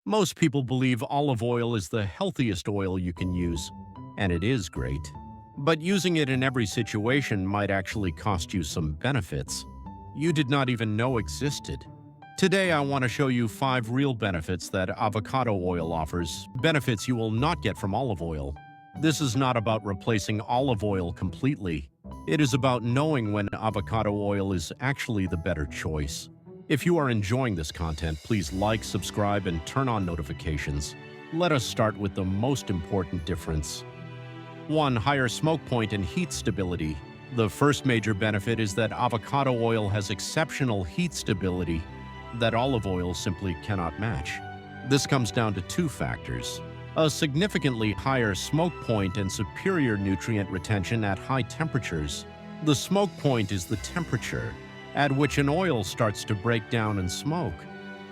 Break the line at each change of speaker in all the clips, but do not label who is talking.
Most people believe olive oil is the healthiest oil you can use, and it is great. But using it in every situation might actually cost you some benefits you did not even know existed. Today, I want to show you 5 real benefits that avocado oil offers, benefits you will not get from olive oil. This is not about replacing olive oil completely. It is about knowing when avocado oil is actually the better choice. If you are enjoying this content, please like, subscribe, and turn on notifications. Let us start with the most important difference. 1. Higher smoke point and heat stability. The first major benefit is that avocado oil has exceptional heat stability that olive oil simply cannot match. This comes down to 2 factors: a significantly higher smoke point and superior nutrient retention at high temperatures. The smoke point is the temperature at which an oil starts to break down and smoke.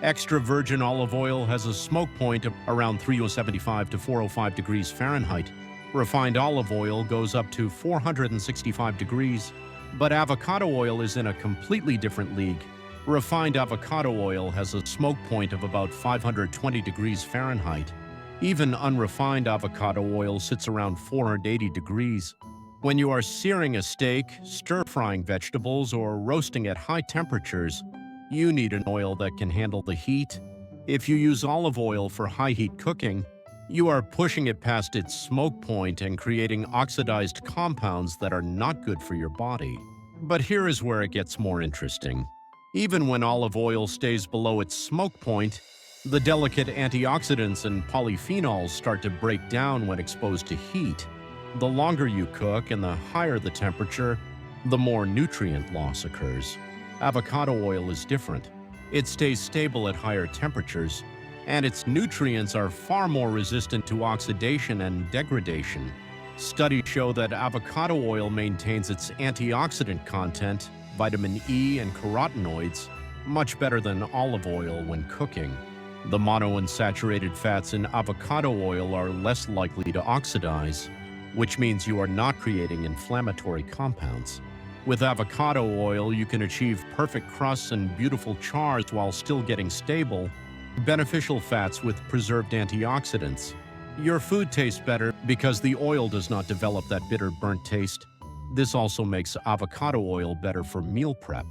Extra virgin olive oil has a smoke point of around 375 to 405 degrees Fahrenheit. Refined olive oil goes up to 465 degrees, but avocado oil is in a completely different league. Refined avocado oil has a smoke point of about 520 degrees Fahrenheit. Even unrefined avocado oil sits around 480 degrees. When you are searing a steak, stir-frying vegetables, or roasting at high temperatures, you need an oil that can handle the heat. If you use olive oil for high-heat cooking, you are pushing it past its smoke point and creating oxidized compounds that are not good for your body. But here is where it gets more interesting. Even when olive oil stays below its smoke point, the delicate antioxidants and polyphenols start to break down when exposed to heat. The longer you cook and the higher the temperature, the more nutrient loss occurs. Avocado oil is different. It stays stable at higher temperatures, and its nutrients are far more resistant to oxidation and degradation. Studies show that avocado oil maintains its antioxidant content, vitamin E and carotenoids, much better than olive oil when cooking. The monounsaturated fats in avocado oil are less likely to oxidize, which means you are not creating inflammatory compounds. With avocado oil, you can achieve perfect crusts and beautiful chars while still getting stable, beneficial fats with preserved antioxidants. Your food tastes better because the oil does not develop that bitter, burnt taste. This also makes avocado oil better for meal prep,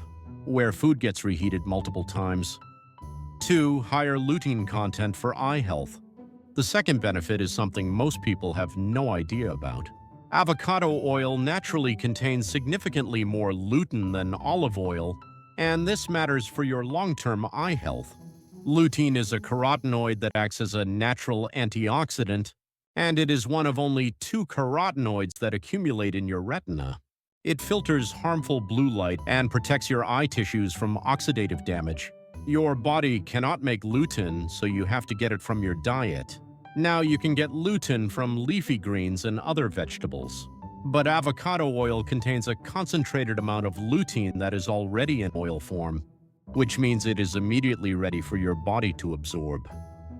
where food gets reheated multiple times. 2. Higher lutein content for eye health. The second benefit is something most people have no idea about. Avocado oil naturally contains significantly more lutein than olive oil, and this matters for your long-term eye health. Lutein is a carotenoid that acts as a natural antioxidant, and it is one of only 2 carotenoids that accumulate in your retina. It filters harmful blue light and protects your eye tissues from oxidative damage. Your body cannot make lutein, so you have to get it from your diet. Now you can get lutein from leafy greens and other vegetables. But avocado oil contains a concentrated amount of lutein that is already in oil form, which means it is immediately ready for your body to absorb.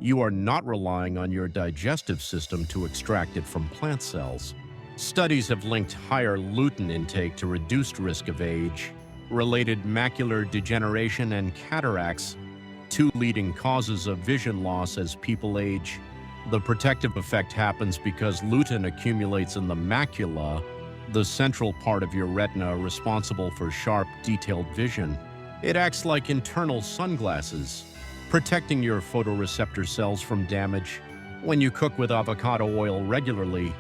You are not relying on your digestive system to extract it from plant cells. Studies have linked higher lutein intake to reduced risk of age, related macular degeneration, and cataracts, 2 leading causes of vision loss as people age. The protective effect happens because lutein accumulates in the macula, the central part of your retina responsible for sharp, detailed vision. It acts like internal sunglasses, protecting your photoreceptor cells from damage. When you cook with avocado oil regularly,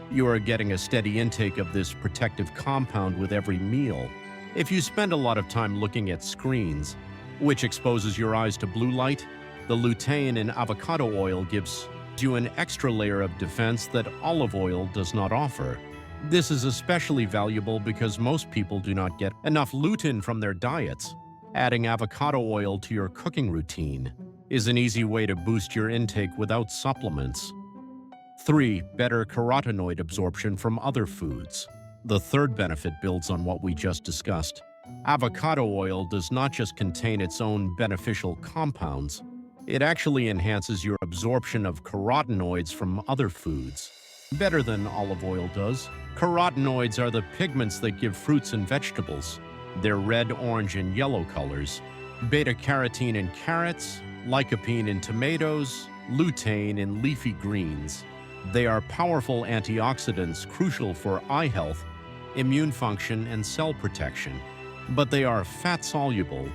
you are getting a steady intake of this protective compound with every meal. If you spend a lot of time looking at screens, which exposes your eyes to blue light, the lutein in avocado oil gives you an extra layer of defense that olive oil does not offer. This is especially valuable because most people do not get enough lutein from their diets. Adding avocado oil to your cooking routine is an easy way to boost your intake without supplements. 3. Better carotenoid absorption from other foods. The third benefit builds on what we just discussed. Avocado oil does not just contain its own beneficial compounds, it actually enhances your absorption of carotenoids from other foods, better than olive oil does. Carotenoids are the pigments that give fruits and vegetables. They're red, orange, and yellow colors. Beta-carotene in carrots, lycopene in tomatoes, lutein in leafy greens. They are powerful antioxidants crucial for eye health, immune function, and cell protection. But they are fat-soluble,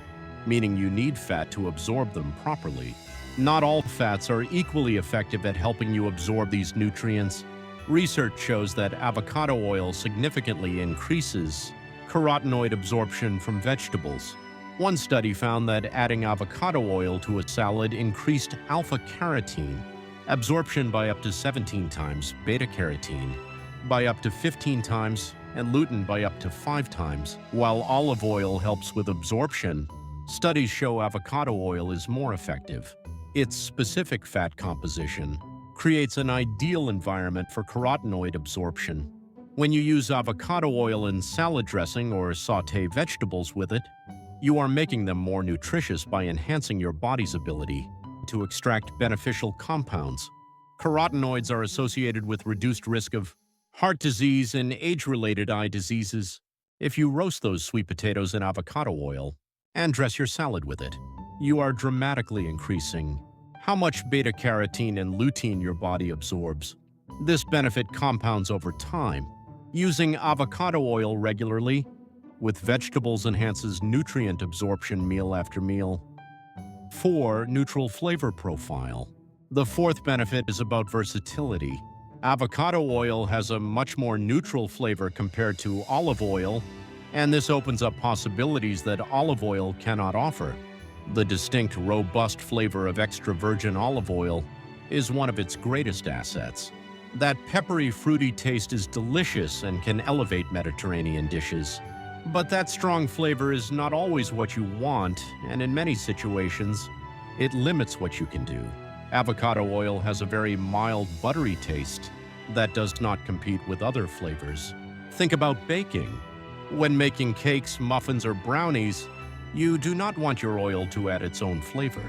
meaning you need fat to absorb them properly. Not all fats are equally effective at helping you absorb these nutrients. Research shows that avocado oil significantly increases carotenoid absorption from vegetables. One study found that adding avocado oil to a salad increased alpha-carotene absorption by up to 17 times, beta-carotene by up to 15 times, and lutein by up to 5 times. While olive oil helps with absorption, studies show avocado oil is more effective. Its specific fat composition creates an ideal environment for carotenoid absorption. When you use avocado oil in salad dressing or saute vegetables with it, you are making them more nutritious by enhancing your body's ability to extract beneficial compounds. Carotenoids are associated with reduced risk of heart disease and age-related eye diseases. If you roast those sweet potatoes in avocado oil and dress your salad with it, you are dramatically increasing how much beta-carotene and lutein your body absorbs. This benefit compounds over time. Using avocado oil regularly with vegetables enhances nutrient absorption meal after meal. 4. Neutral flavor profile. The fourth benefit is about versatility. Avocado oil has a much more neutral flavor compared to olive oil, and this opens up possibilities that olive oil cannot offer. The distinct, robust flavor of extra virgin olive oil is one of its greatest assets. That peppery, fruity taste is delicious and can elevate Mediterranean dishes. But that strong flavor is not always what you want, and in many situations, it limits what you can do. Avocado oil has a very mild, buttery taste that does not compete with other flavors. Think about baking. When making cakes, muffins, or brownies, you do not want your oil to add its own flavor.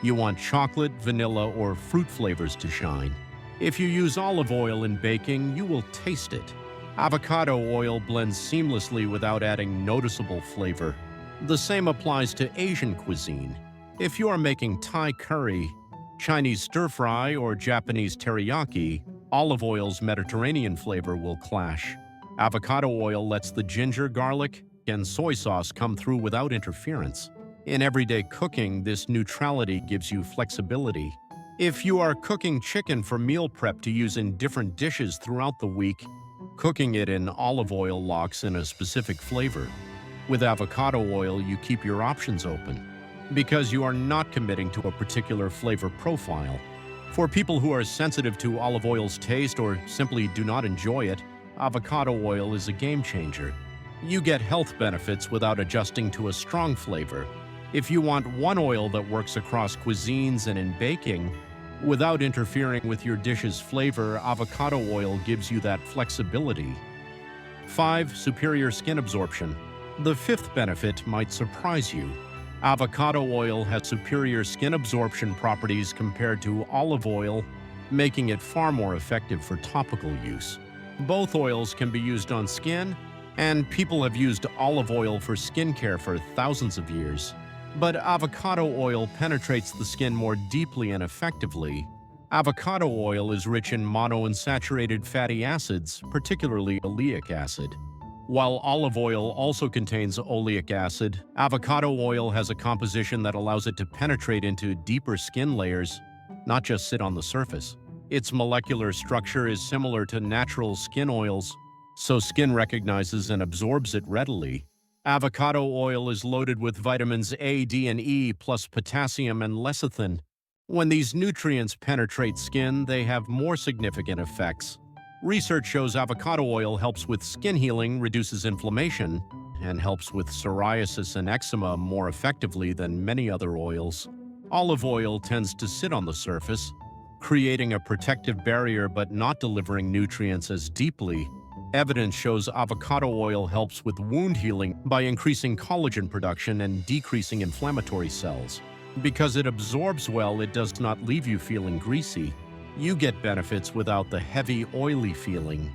You want chocolate, vanilla, or fruit flavors to shine. If you use olive oil in baking, you will taste it. Avocado oil blends seamlessly without adding noticeable flavor. The same applies to Asian cuisine. If you are making Thai curry, Chinese stir-fry, or Japanese teriyaki, olive oil's Mediterranean flavor will clash. Avocado oil lets the ginger, garlic, and soy sauce come through without interference. In everyday cooking, this neutrality gives you flexibility. If you are cooking chicken for meal prep to use in different dishes throughout the week, cooking it in olive oil locks in a specific flavor. With avocado oil, you keep your options open because you are not committing to a particular flavor profile. For people who are sensitive to olive oil's taste or simply do not enjoy it, avocado oil is a game changer. You get health benefits without adjusting to a strong flavor. If you want one oil that works across cuisines and in baking, without interfering with your dish's flavor, avocado oil gives you that flexibility. 5. Superior skin absorption. The fifth benefit might surprise you. Avocado oil has superior skin absorption properties compared to olive oil, making it far more effective for topical use. Both oils can be used on skin, and people have used olive oil for skincare for thousands of years. But avocado oil penetrates the skin more deeply and effectively. Avocado oil is rich in monounsaturated fatty acids, particularly oleic acid. While olive oil also contains oleic acid, avocado oil has a composition that allows it to penetrate into deeper skin layers, not just sit on the surface. Its molecular structure is similar to natural skin oils, so skin recognizes and absorbs it readily. Avocado oil is loaded with vitamins A, D, and E, plus potassium and lecithin. When these nutrients penetrate skin, they have more significant effects. Research shows avocado oil helps with skin healing, reduces inflammation, and helps with psoriasis and eczema more effectively than many other oils. Olive oil tends to sit on the surface, creating a protective barrier but not delivering nutrients as deeply. Evidence shows avocado oil helps with wound healing by increasing collagen production and decreasing inflammatory cells. Because it absorbs well, it does not leave you feeling greasy. You get benefits without the heavy, oily feeling.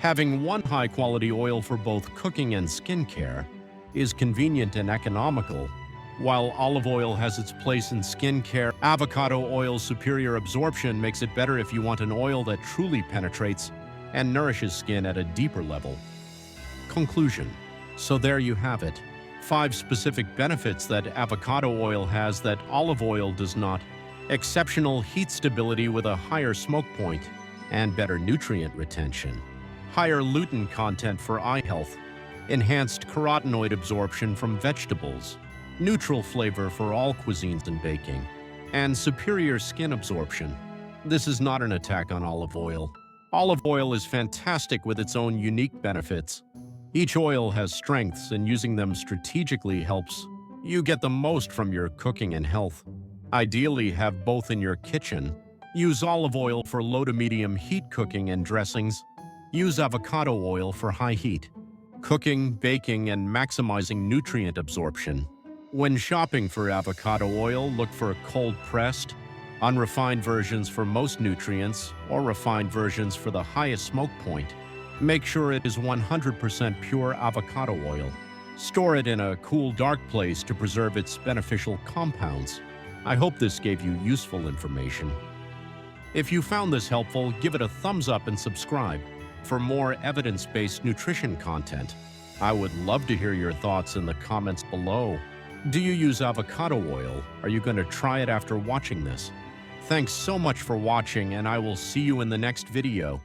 Having one high-quality oil for both cooking and skincare is convenient and economical. While olive oil has its place in skincare, avocado oil's superior absorption makes it better if you want an oil that truly penetrates and nourishes skin at a deeper level. Conclusion. So there you have it. 5 specific benefits that avocado oil has that olive oil does not. Exceptional heat stability with a higher smoke point and better nutrient retention. Higher lutein content for eye health. Enhanced carotenoid absorption from vegetables. Neutral flavor for all cuisines and baking. And superior skin absorption. This is not an attack on olive oil. Olive oil is fantastic with its own unique benefits. Each oil has strengths, and using them strategically helps you get the most from your cooking and health. Ideally, have both in your kitchen. Use olive oil for low to medium heat cooking and dressings. Use avocado oil for high heat cooking, baking, and maximizing nutrient absorption. When shopping for avocado oil, look for cold-pressed, unrefined versions for most nutrients, or refined versions for the highest smoke point. Make sure it is 100% pure avocado oil. Store it in a cool, dark place to preserve its beneficial compounds. I hope this gave you useful information. If you found this helpful, give it a thumbs up and subscribe for more evidence-based nutrition content. I would love to hear your thoughts in the comments below. Do you use avocado oil? Are you going to try it after watching this? Thanks so much for watching, and I will see you in the next video.